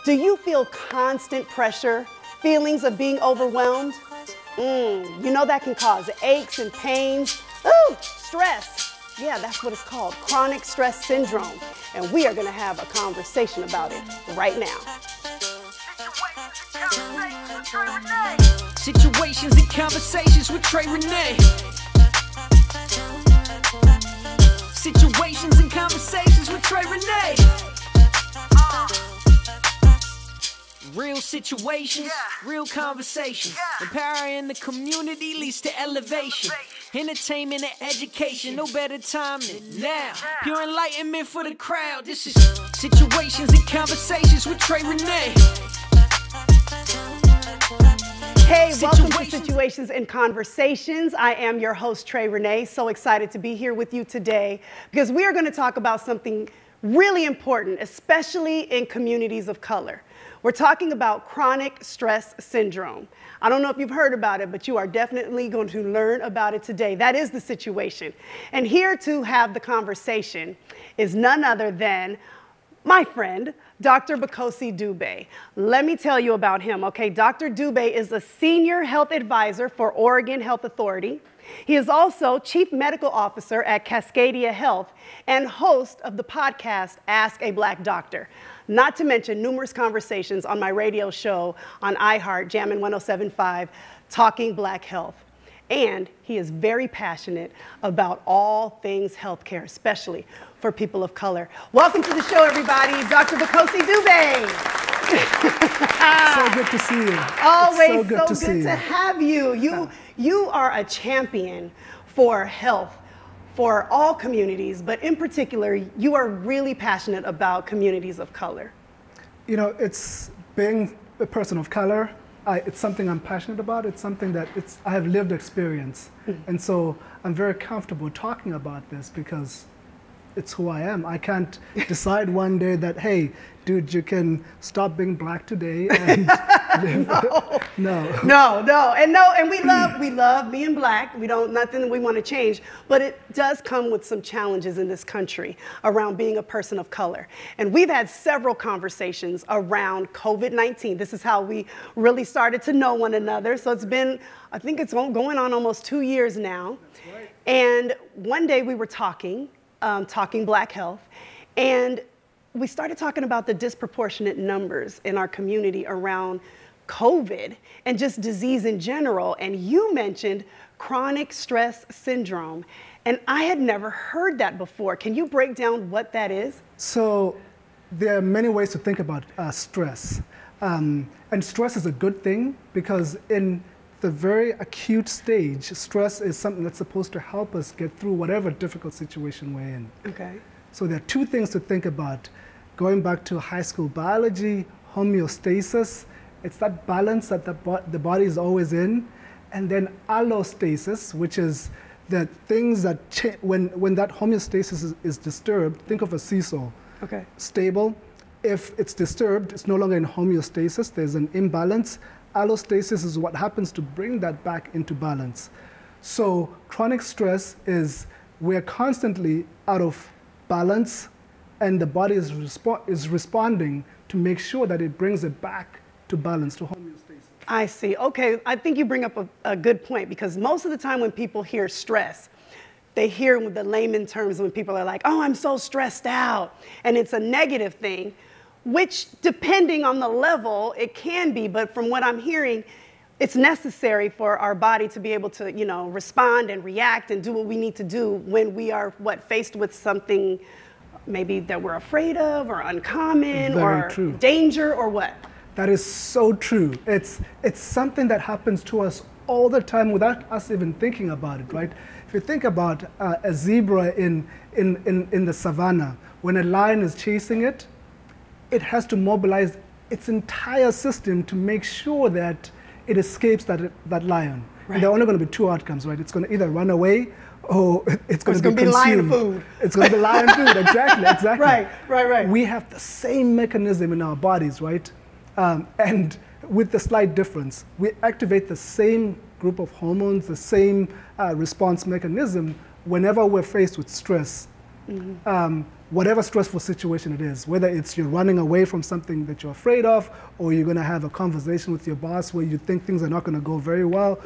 Do you feel constant pressure, feelings of being overwhelmed? You know that can cause aches and pains. Ooh, stress. Yeah, that's what it's called, chronic stress syndrome. And we are gonna have a conversation about it right now. Situations and conversations with Trey Renee. Situations and conversations with Trey Renee. Real situations, real conversations. Empowering the community leads to elevation. Entertainment and education, no better time than now. Pure enlightenment for the crowd. This is Situations and Conversations with Trey Renee. Hey, welcome to Situations and Conversations. I am your host, Trey Renee. So excited to be here with you today because we are going to talk about something really important, especially in communities of color. We're talking about chronic stress syndrome. I don't know if you've heard about it, but you are definitely going to learn about it today. That is the situation. And here to have the conversation is none other than my friend, Dr. Bukhosi Dube. Let me tell you about him, okay? Dr. Dube is a senior health advisor for Oregon Health Authority. He is also chief medical officer at Cascadia Health and host of the podcast, Ask a Black Doctor. Not to mention numerous conversations on my radio show on iHeart, Jammin' 107.5, Talking Black Health. And he is very passionate about all things healthcare, especially for people of color. Welcome to the show, everybody, Dr. Bukhosi Dube. So good to see you. Always so good to have you. You are a champion for health for all communities, but in particular, you are really passionate about communities of color. You know, it's being a person of color, it's something I'm passionate about. It's something that I have lived experience. And so I'm very comfortable talking about this because it's who I am. I can't decide one day that, hey, dude, you can stop being black today and No, and we love being black. We don't, nothing that we want to change, but it does come with some challenges in this country around being a person of color. And we've had several conversations around COVID-19. This is how we really started to know one another. So it's been, I think it's going on almost 2 years now. That's right. And one day we were talking Black Health, and we started talking about the disproportionate numbers in our community around COVID and just disease in general. And you mentioned chronic stress syndrome, and I had never heard that before. Can you break down what that is? So there are many ways to think about stress. And stress is a good thing because in the very acute stage, stress is something that's supposed to help us get through whatever difficult situation we're in. Okay. So there are two things to think about. Going back to high school biology, homeostasis, it's that balance that the body is always in. And then allostasis, which is the things that when that homeostasis is disturbed, think of a seesaw. Okay. Stable. If it's disturbed, it's no longer in homeostasis, there's an imbalance. Allostasis is what happens to bring that back into balance. So chronic stress is we're constantly out of balance, and the body is responding to make sure that it brings it back to balance, to homeostasis. I see. Okay, I think you bring up a good point, because most of the time when people hear stress, they hear with the layman terms when people are like, oh, I'm so stressed out, and it's a negative thing, which depending on the level, it can be, but from what I'm hearing, it's necessary for our body to be able to, you know, respond and react and do what we need to do when we are, faced with something maybe that we're afraid of or uncommon or danger or what? That is so true. It's something that happens to us all the time without us even thinking about it, right? If you think about a zebra in the savannah, when a lion is chasing it, it has to mobilize its entire system to make sure that it escapes that lion. Right. And there are only going to be two outcomes, right? It's going to either run away or it's going to be consumed. Lion food. It's going to be lion food, exactly. Right. We have the same mechanism in our bodies, right? And with the slight difference, we activate the same group of hormones, the same response mechanism whenever we're faced with stress. Mm-hmm. whatever stressful situation it is, whether it's you're running away from something that you're afraid of, or you're going to have a conversation with your boss where you think things are not going to go very well,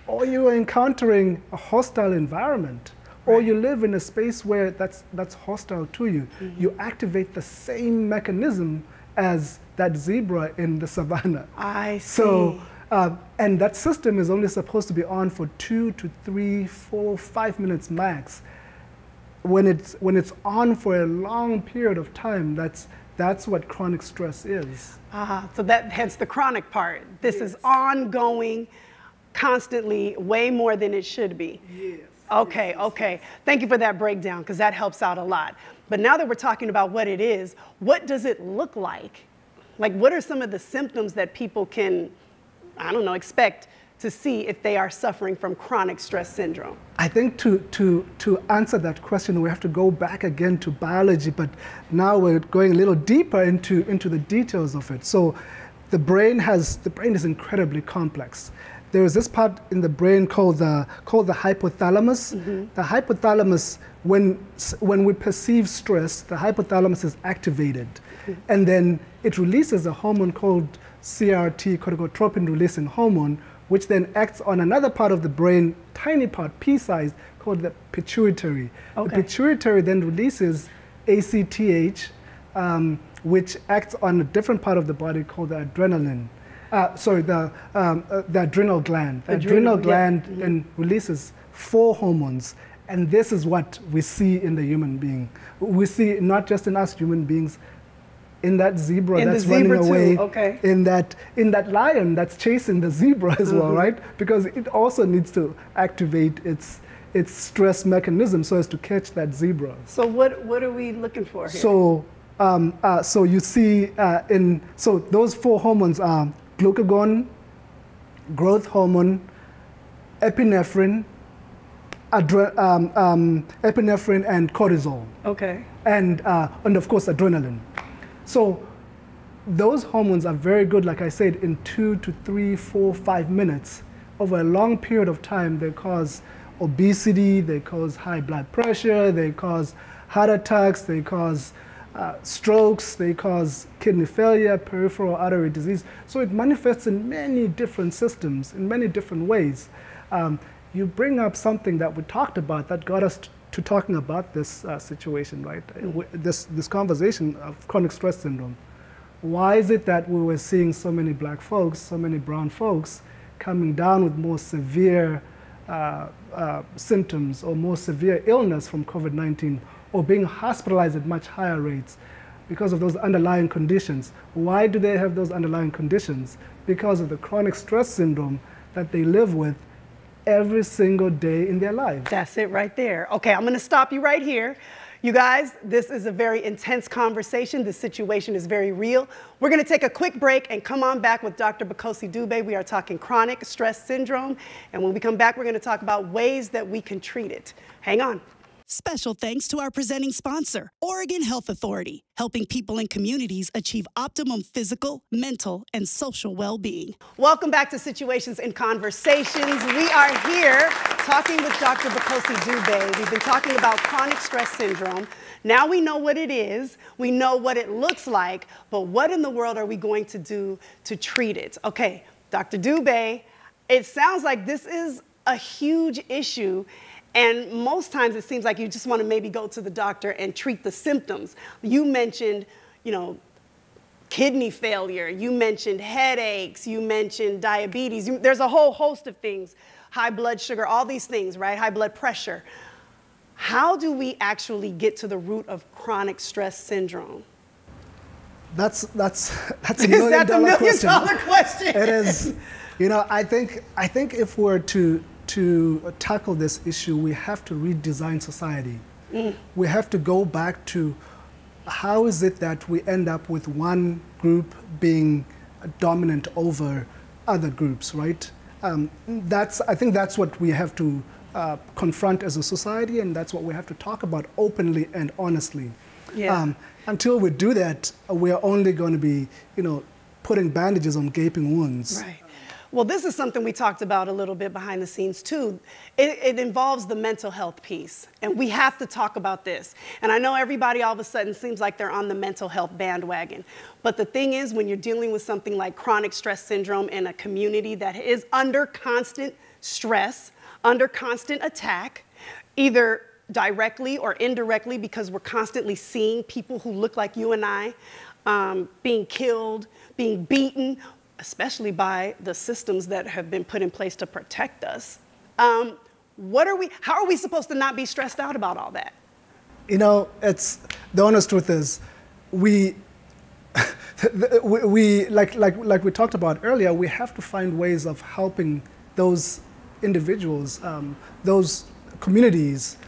or you are encountering a hostile environment, or you live in a space where that's hostile to you, you activate the same mechanism as that zebra in the savannah. I see. So, and that system is only supposed to be on for 2 to 3, 4, 5 minutes max. When it's on for a long period of time, that's what chronic stress is. So hence the chronic part. This is ongoing, constantly, way more than it should be. Yes. Okay, okay. Thank you for that breakdown, because that helps out a lot. But now that we're talking about what it is, what does it look like? Like, what are some of the symptoms that people can, I don't know, expect to see if they are suffering from chronic stress syndrome? I think to answer that question, we have to go back again to biology, but now we're going a little deeper into the details of it. So the brain is incredibly complex. There is this part in the brain called the hypothalamus. The hypothalamus, when we perceive stress, the hypothalamus is activated, and then it releases a hormone called CRT, corticotropin releasing hormone, which then acts on another part of the brain, tiny part, pea-sized, called the pituitary. The pituitary then releases ACTH, which acts on a different part of the body called the adrenaline. The adrenal gland. The adrenal gland then releases 4 hormones, and this is what we see in the human being. We see not just in us human beings, in that zebra that's running away, in that lion that's chasing the zebra as well, right? Because it also needs to activate its stress mechanism so as to catch that zebra. So what are we looking for here? So you see so those 4 hormones are glucagon, growth hormone, epinephrine, epinephrine and cortisol. And of course adrenaline. So those hormones are very good, like I said, in 2 to 3, 4, 5 minutes. Over a long period of time, they cause obesity, they cause high blood pressure, they cause heart attacks, they cause strokes, they cause kidney failure, peripheral artery disease. So it manifests in many different systems, in many different ways. You bring up something that we talked about that got us to talking about this situation, right? This conversation of chronic stress syndrome. Why is it that we were seeing so many black folks, so many brown folks coming down with more severe symptoms or more severe illness from COVID-19, or being hospitalized at much higher rates because of those underlying conditions? Why do they have those underlying conditions? Because of the chronic stress syndrome that they live with every single day in their lives. That's it right there. Okay, I'm going to stop you right here. You guys, this is a very intense conversation. This situation is very real. We're going to take a quick break and come on back with Dr. Bukhosi Dube. We are talking chronic stress syndrome. And when we come back, we're going to talk about ways that we can treat it. Hang on. Special thanks to our presenting sponsor, Oregon Health Authority, helping people and communities achieve optimum physical, mental, and social well-being. Welcome back to Situations and Conversations. We are here talking with Dr. Bukhosi Dube. We've been talking about chronic stress syndrome. Now we know what it is, we know what it looks like, but what in the world are we going to do to treat it? Okay, Dr. Dube, it sounds like this is a huge issue. And most times it seems like you just want to maybe go to the doctor and treat the symptoms. You mentioned, kidney failure. You mentioned headaches. You mentioned diabetes. There's a whole host of things, high blood sugar, all these things, right? High blood pressure. How do we actually get to the root of chronic stress syndrome? That's a $1 million question. It is. I think if we're to tackle this issue, we have to redesign society. We have to go back to how is it that we end up with one group being dominant over other groups, right? I think that's what we have to confront as a society, and that's what we have to talk about openly and honestly. Yeah. Until we do that, we're only going to be, putting bandages on gaping wounds. Right. Well, this is something we talked about a little bit behind the scenes too. It involves the mental health piece, and we have to talk about this. And I know everybody all of a sudden seems like they're on the mental health bandwagon. But the thing is, when you're dealing with something like chronic stress syndrome in a community that is under constant stress, under constant attack, either directly or indirectly, because we're constantly seeing people who look like you and I being killed, being beaten, especially by the systems that have been put in place to protect us. How are we supposed to not be stressed out about all that? You know, the honest truth is, we like we talked about earlier, we have to find ways of helping those individuals, those communities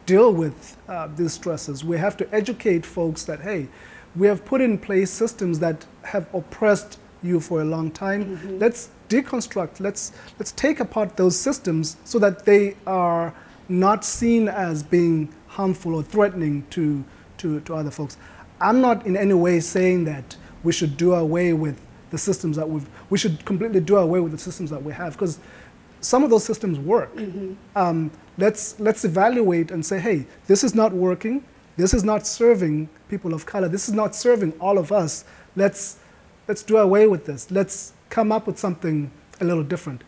deal with these stresses. We have to educate folks that, hey, we have put in place systems that have oppressed you for a long time. Mm-hmm. Let's deconstruct, let's take apart those systems so that they are not seen as being harmful or threatening to other folks. I'm not in any way saying that we should do away with the systems that we should completely do away with the systems that we have, because some of those systems work. Mm-hmm. Let's evaluate and say, hey, this is not working, this is not serving people of color, this is not serving all of us. Let's do away with this. Let's come up with something a little different.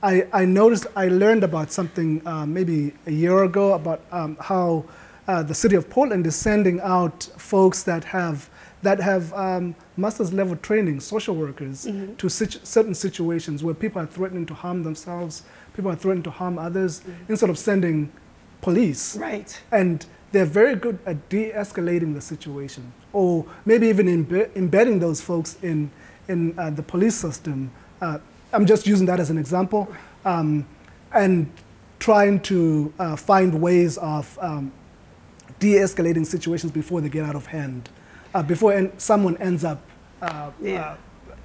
I learned about something maybe a year ago about how the city of Portland is sending out folks that have master's level training, social workers, mm-hmm. to certain situations where people are threatening to harm themselves, people are threatening to harm others, mm-hmm. instead of sending police. Right. And they're very good at de-escalating the situation, or maybe even embedding those folks in the police system. I'm just using that as an example, and trying to find ways of de-escalating situations before they get out of hand, before someone ends up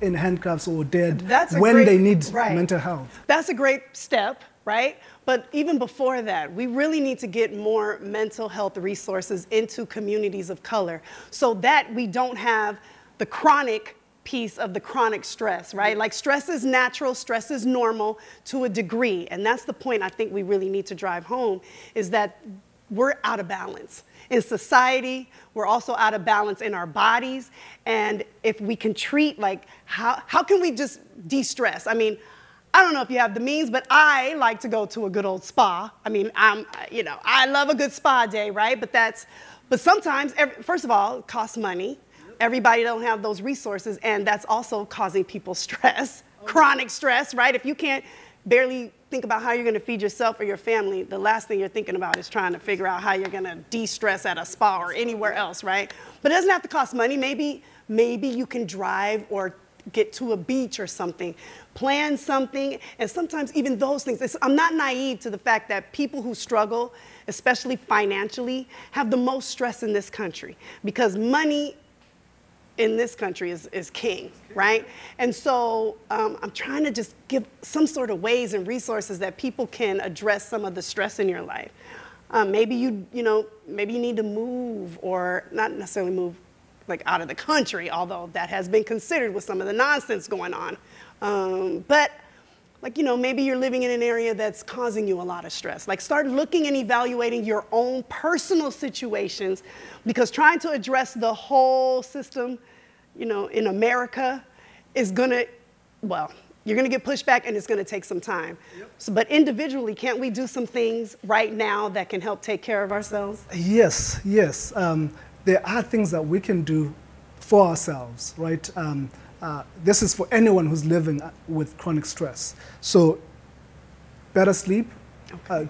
in handcuffs or dead when they need mental health. That's a great step, right? But even before that, we really need to get more mental health resources into communities of color so that we don't have the chronic piece of the chronic stress, right? Like, stress is natural, stress is normal to a degree. And that's the point I think we really need to drive home, is that we're out of balance. In society, we're also out of balance in our bodies. And if we can treat, like, how can we just de-stress? I mean, I don't know if you have the means, but I like to go to a good old spa. I mean, I love a good spa day, right? But sometimes, first of all, it costs money. Everybody don't have those resources, and that's also causing people stress, chronic stress, right? If you can't barely think about how you're going to feed yourself or your family, the last thing you're thinking about is trying to figure out how you're going to de-stress at a spa or anywhere else, right? But it doesn't have to cost money. Maybe you can drive or get to a beach or something, plan something, and sometimes even those things. I'm not naive to the fact that people who struggle, especially financially, have the most stress in this country, because money in this country is king, right? And so I'm trying to just give some sort of ways and resources that people can address some of the stress in your life. Maybe you need to move, or not necessarily move like out of the country, although that has been considered with some of the nonsense going on. But like, maybe you're living in an area that's causing you a lot of stress. Like, start looking and evaluating your own personal situations, because trying to address the whole system, in America is gonna, you're gonna get pushed back, and it's gonna take some time. Yep. But individually, can't we do some things right now that can help take care of ourselves? Yes. There are things that we can do for ourselves, right? This is for anyone who's living with chronic stress. So, better sleep,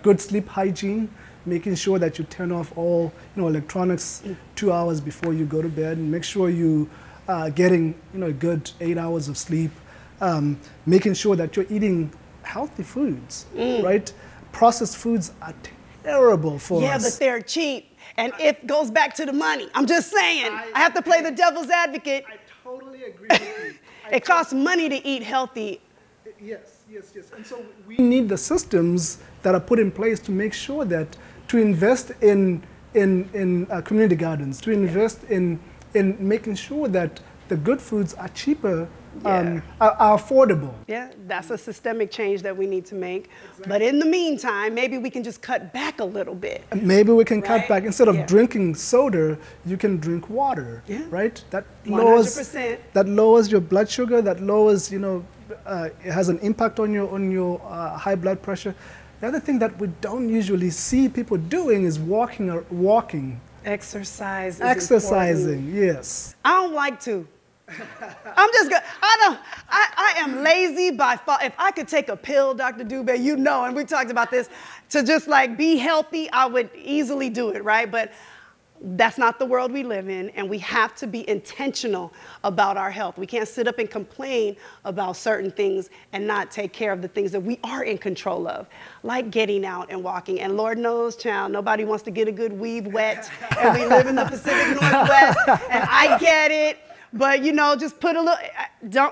good sleep hygiene, making sure that you turn off all electronics 2 hours before you go to bed, and make sure you are getting a good 8 hours of sleep, making sure that you're eating healthy foods, right? Processed foods are terrible for us. Yeah, but they're cheap. And it goes back to the money. I'm just saying, I have to play the devil's advocate. I totally agree with you. It costs money to eat healthy. Yes. And so we need the systems that are put in place to make sure that, to invest in community gardens, to invest in making sure that the good foods are cheaper, are affordable. Yeah, that's a systemic change that we need to make. Exactly. But in the meantime, maybe we can just cut back a little bit. Maybe we can cut back. Instead of drinking soda, you can drink water, right? That 100%. That lowers your blood sugar, that lowers, you know, it has an impact on your high blood pressure. The other thing that we don't usually see people doing is walking. Exercise is Exercising, important. yes. I don't like to. I'm just good. I am lazy by far. If I could take a pill, Dr. Dube, you know, and we talked about this, to just like be healthy, I would easily do it, right? But that's not the world we live in, and we have to be intentional about our health. We can't sit up and complain about certain things and not take care of the things that we are in control of, like getting out and walking. And Lord knows, child, nobody wants to get a good weave wet, and we live in the Pacific Northwest, and I get it. But, you know, just put a little,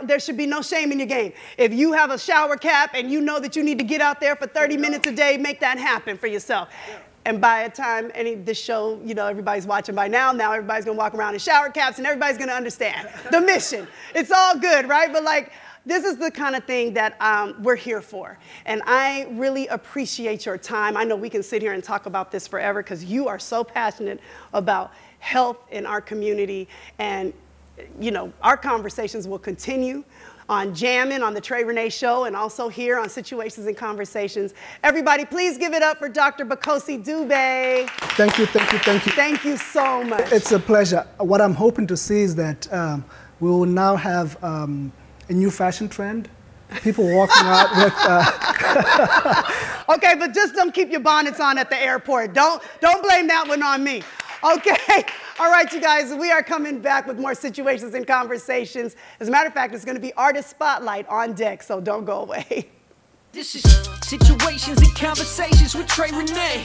there should be no shame in your game. If you have a shower cap and you know that you need to get out there for 30 minutes a day, make that happen for yourself. Yeah. And by the time this show, you know, everybody's watching by now everybody's gonna walk around in shower caps and everybody's gonna understand the mission. It's all good, right? But like, this is the kind of thing that we're here for. And I really appreciate your time. I know we can sit here and talk about this forever because you are so passionate about health in our community. And you know, our conversations will continue on Jammin' on the Trey Renee Show and also here on Situations and Conversations. Everybody, please give it up for Dr. Bukhosi Dube. Thank you, thank you, thank you. Thank you so much. It's a pleasure. What I'm hoping to see is that we will now have a new fashion trend. People walking out with... Okay, but just don't keep your bonnets on at the airport. Don't blame that one on me. Okay, all right, you guys, we are coming back with more Situations and Conversations. As a matter of fact, it's going to be Artist Spotlight on deck, so don't go away. This is Situations and Conversations with Trey Renee.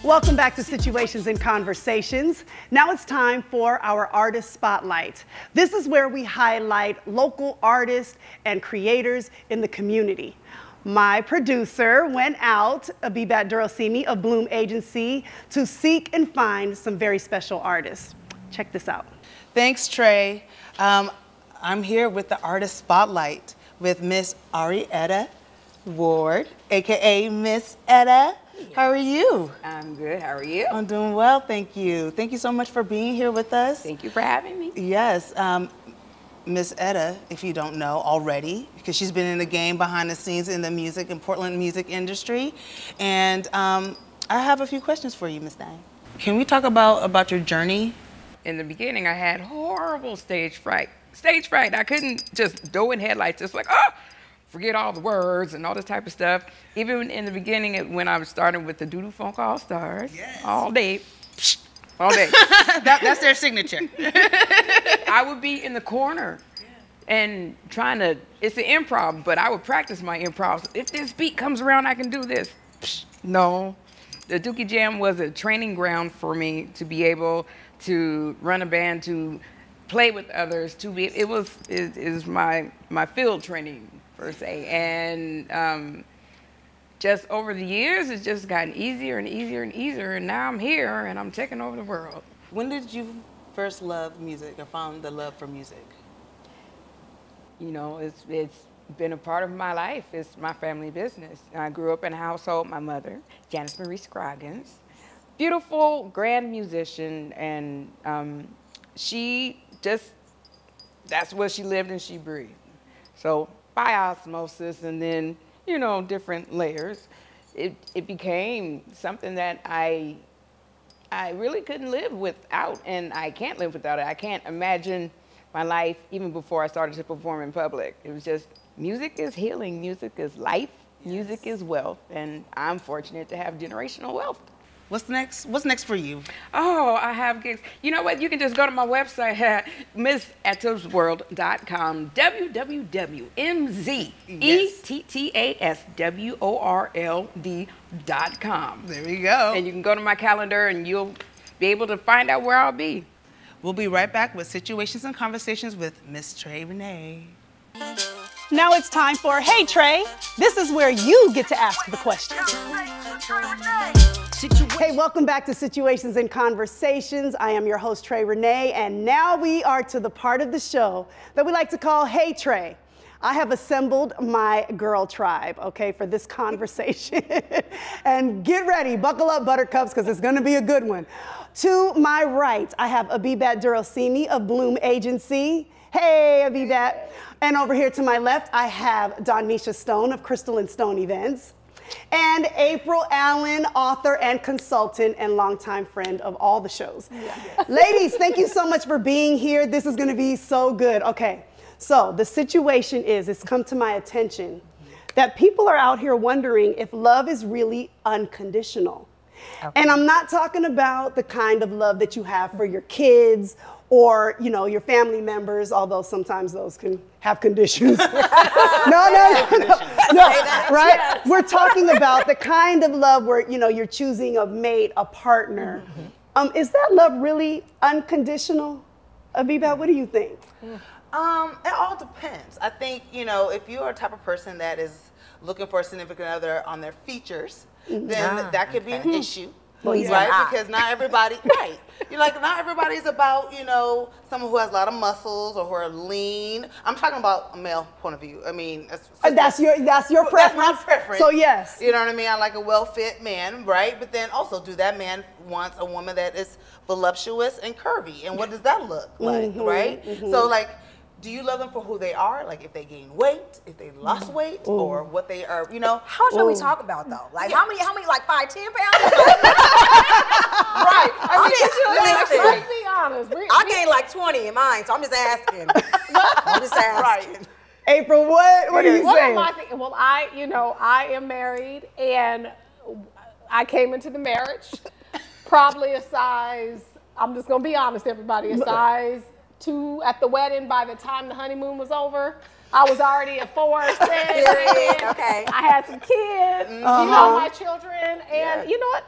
Welcome back to Situations and Conversations. Now it's time for our Artist Spotlight. This is where we highlight local artists and creators in the community. My producer went out, Abibat Durosimi of Bloom Agency, to seek and find some very special artists. Check this out. Thanks, Trey. I'm here with the Artist Spotlight with Miss Arietta Ward, AKA Miss Etta. How are you? I'm good. How are you? I'm doing well, thank you. Thank you so much for being here with us. Thank you for having me. Yes. Miss Etta, if you don't know already, because she's been in the game behind the scenes in the music and Portland music industry. And I have a few questions for you, Miss Diane. Can we talk about your journey? In the beginning, I had horrible stage fright. Stage fright. I couldn't just go in headlights, just like, oh, forget all the words and all this type of stuff. Even in the beginning, when I was starting with the Doodoo Funk All-Stars, all day, all day. That's their signature. I would be in the corner and trying to, it's an improv, but I would practice my improv. If this beat comes around, I can do this. No. The Dookie Jam was a training ground for me to be able to run a band, to play with others, to be, it is my field training, per se. And just over the years, it's just gotten easier and easier and easier, and now I'm here and I'm taking over the world. When did you first love music or found the love for music? You know, it's been a part of my life. It's my family business. I grew up in a household, my mother, Janice Marie Scroggins, beautiful, grand musician, and she just, that's what she lived and she breathed. So by osmosis and then, you know, different layers, it became something that I really couldn't live without, and I can't live without it. I can't imagine my life even before I started to perform in public. It was just, music is healing, music is life, music is wealth, and I'm fortunate to have generational wealth. What's next? What's next for you? Oh, I have gigs. You know what? You can just go to my website at MissEttasWorld.com, www.MZETTASWORLD.com. There we go. And you can go to my calendar and you'll be able to find out where I'll be. We'll be right back with Situations and Conversations with Miss Trey Renee. Now it's time for Hey Trey. This is where you get to ask the questions. Hey, welcome back to Situations and Conversations. I am your host, Trey Renee, and now we are to the part of the show that we like to call Hey Trey. I have assembled my girl tribe, okay, for this conversation. And get ready, buckle up, buttercups, because it's going to be a good one. To my right, I have Abibat Durosimi of Bloom Agency. Hey, Abibat. And over here to my left, I have Donisha Stone of Crystal and Stone Events. And April Allen, author and consultant and longtime friend of all the shows. Yes. Ladies, thank you so much for being here. This is going to be so good. Okay, so the situation is, it's come to my attention that people are out here wondering if love is really unconditional. Okay. And I'm not talking about the kind of love that you have for your kids or, you know, your family members, although sometimes those can have conditions. No, right? Yes. We're talking about the kind of love where, you know, you're choosing a mate, a partner. Mm-hmm. Is that love really unconditional? Abiba, what do you think? It all depends. I think, you know, if you're a type of person that is looking for a significant other on their features, then that could be an issue. Well, right? Because not everybody, right. You're like, not everybody's about, you know, someone who has a lot of muscles or who are lean. I'm talking about a male point of view. I mean, that's your preference. That's my preference. So yes. You know what I mean? I like a well-fit man, right? But then also, do that man wants a woman that is voluptuous and curvy? And what does that look like, right? So like, do you love them for who they are? Like if they gain weight, if they lost weight, or what they are, you know? How much are we talking about though? Like how many, like 5, 10 pounds? Right. Let's be honest. I gained like 20 in mine, so I'm just asking. Right. April, what are you saying? Well, I am married, and I came into the marriage probably a size, I'm just gonna be honest, everybody, a size 2 at the wedding. By the time the honeymoon was over, I was already a 4. Okay. I had some kids, you know, my children, and you know what?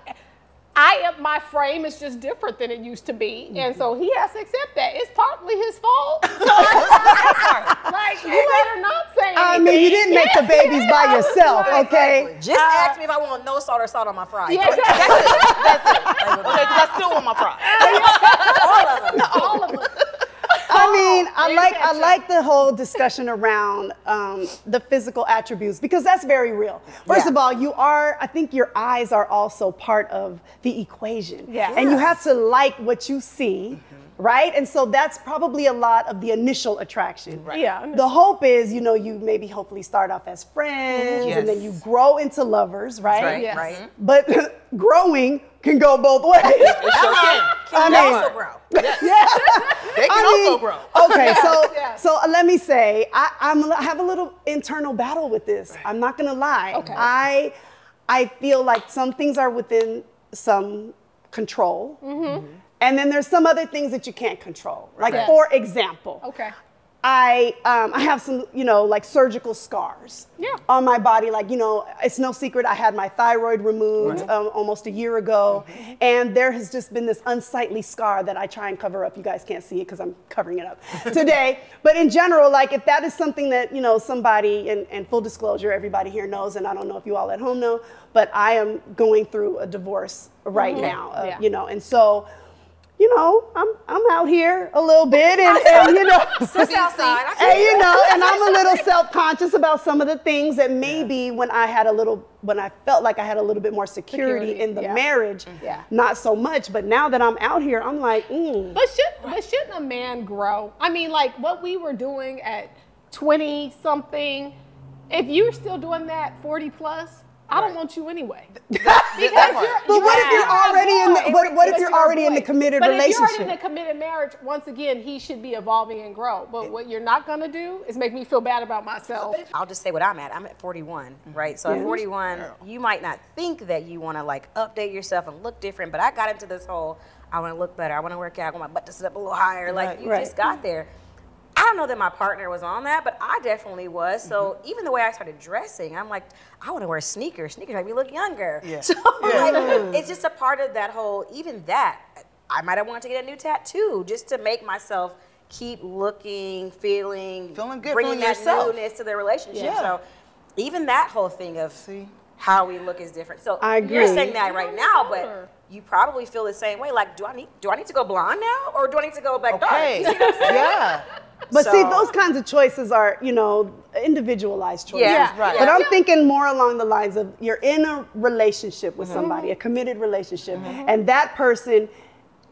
My frame is just different than it used to be, and so he has to accept that. It's partly his fault. So like, you better not say anything. I mean, you didn't make the babies by yourself, okay? Just ask me if I want no salt or salt on my fries. Yeah, exactly. That's it. Okay, because I still want my fries. All of them. I mean, I like the whole discussion around the physical attributes, because that's very real. First of all, I think your eyes are also part of the equation. Yeah. And you have to like what you see, right? And so that's probably a lot of the initial attraction. Right. Yeah. The hope is, you know, you maybe hopefully start off as friends and then you grow into lovers, right? Right. Yes. Right. But growing can go both ways. It sure can. They also grow. They can also grow. Okay, so let me say, I have a little internal battle with this. I'm not gonna lie. Okay. I feel like some things are within some control, and then there's some other things that you can't control. Like for example, I have some, you know, like surgical scars on my body. Like, you know, it's no secret I had my thyroid removed almost a year ago. And there has just been this unsightly scar that I try and cover up. You guys can't see it because I'm covering it up today. But in general, like if that is something that, you know, somebody, and full disclosure, everybody here knows, and I don't know if you all at home know, but I am going through a divorce right now, you know, and so, you know, I'm out here a little bit, and you know, and you know, and I'm a little self-conscious about some of the things that maybe when I felt like I had a little bit more security in the marriage, not so much. But now that I'm out here, I'm like, But shouldn't a man grow? I mean, like what we were doing at 20 something, if you're still doing that 40 plus, I don't want you anyway. But what if you're already in the committed relationship? If you're already in a committed marriage, once again, he should be evolving and grow. But what you're not gonna do is make me feel bad about myself. I'll just say what I'm at. I'm at 41, right? So at 41, you might not think that you wanna like update yourself and look different, but I got into this whole, I wanna look better, I wanna work out, I want my butt to sit up a little higher. Like you just got there. I don't know that my partner was on that, but I definitely was. So even the way I started dressing, I'm like, I want to wear sneakers. Sneakers make me look younger. So like, it's just a part of that whole, even that. I might have wanted to get a new tattoo just to make myself keep looking, feeling good, bringing that newness to the relationship. So even that whole thing of how we look is different. So I agree. you're saying that right now, but you probably feel the same way. Like, do I need to go blonde now, or do I need to go back dark? You see what I'm saying? Yeah. But see, those kinds of choices are, you know, individualized choices. Yeah, right. But I'm thinking more along the lines of you're in a relationship with somebody, a committed relationship, and that person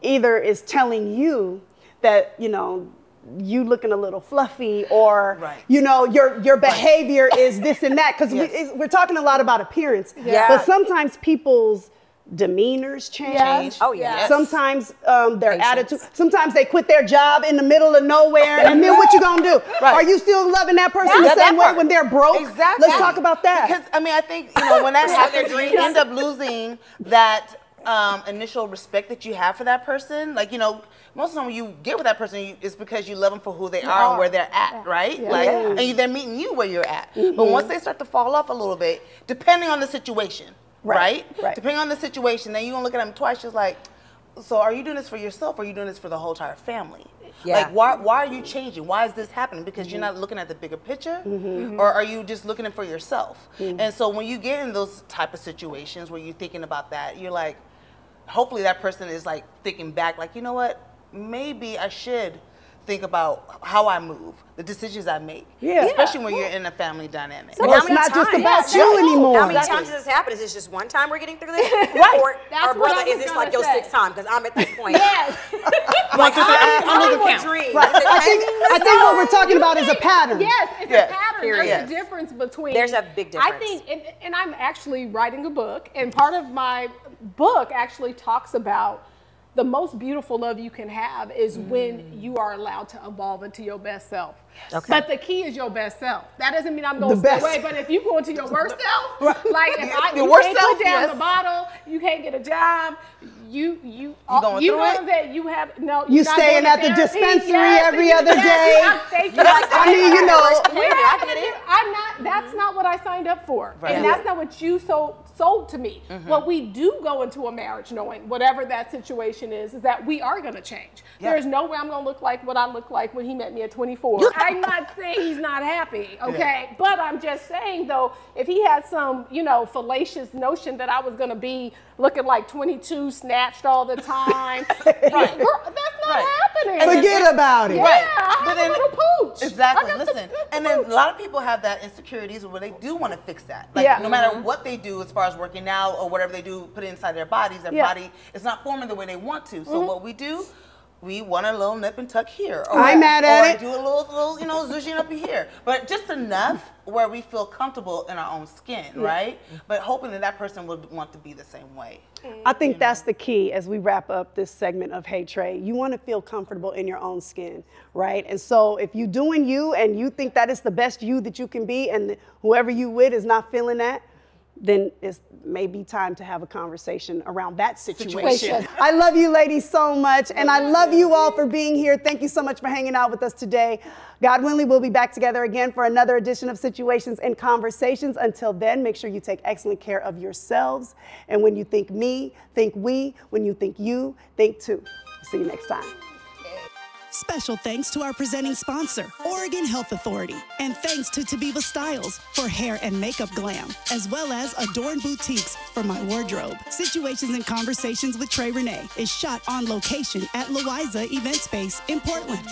either is telling you that, you know, you looking a little fluffy, or you know, your behavior is this and that, because we're talking a lot about appearance. But sometimes people's demeanors change. Oh yeah. Sometimes their attitude. Sometimes they quit their job in the middle of nowhere, and then what you gonna do? Are you still loving that person the same way when they're broke? Exactly. Let's talk about that. Because I mean, I think, you know, when that happens, you end up losing that initial respect that you have for that person. Like, you know, most of the time when you get with that person, it's because you love them for who they are and where they're at, right? Like, and they're meeting you where you're at. But once they start to fall off a little bit, depending on the situation, right? Depending on the situation, then you're gonna look at them twice, just like, so are you doing this for yourself, or are you doing this for the whole entire family? Like, why are you changing? Why is this happening? Because you're not looking at the bigger picture, or are you just looking for yourself? And so when you get in those type of situations where you're thinking about that, you're like, hopefully that person is like thinking back, like, you know what, maybe I should think about how I move, the decisions I make, especially when you're in a family dynamic. So it's not just about you anymore. How many times does this happen? Is this just one time we're getting through this? Or brother, is this like your 6th time? Because I'm at this point. Like, I'm losing count. I think what we're talking about is a pattern. Yes, it's a pattern. There's a difference between. There's a big difference. I think, and I'm actually writing a book, and part of my book actually talks about the most beautiful love you can have is when you are allowed to evolve into your best self. But the key is your best self. That doesn't mean I'm going to stay away, but if you go into your worst self, like if you can't put down the bottle, you can't get a job, you know that you have, no, you staying at the dispensary every other day. I mean, you know. That's not what I signed up for. And that's not what you sold to me. What we do go into a marriage knowing, whatever that situation is that we are going to change. There's no way I'm going to look like what I looked like when he met me at 24. I'm not saying he's not happy, okay? But I'm just saying, though, if he had some, you know, fallacious notion that I was going to be looking like 22, snatched all the time, girl, that's not happening. Forget about it. I'm a little pooch. Exactly. Listen, and then a lot of people have that insecurities where they do want to fix that. Like, no matter what they do as far as working out or whatever they do, put it inside their bodies, their body is not forming the way they want to. So what we do, we want a little nip and tuck here. Or, I'm mad at it. Or do a little, you know, zhuzhing up here. But just enough where we feel comfortable in our own skin, right? But hoping that that person would want to be the same way. I think that's the key as we wrap up this segment of Hey Trey. You want to feel comfortable in your own skin, right? And so if you're doing you and you think that is the best you that you can be, and whoever you with is not feeling that, then it's maybe time to have a conversation around that situation. I love you ladies so much, and I love you all for being here. Thank you so much for hanging out with us today. God willing, we'll be back together again for another edition of Situations and Conversations. Until then, make sure you take excellent care of yourselves. And when you think me, think we. When you think you, think two. See you next time. Special thanks to our presenting sponsor, Oregon Health Authority. And thanks to Tabiva Styles for hair and makeup glam, as well as Adorn Boutiques for my wardrobe. Situations and Conversations with Trey Renee is shot on location at Louisa Event Space in Portland.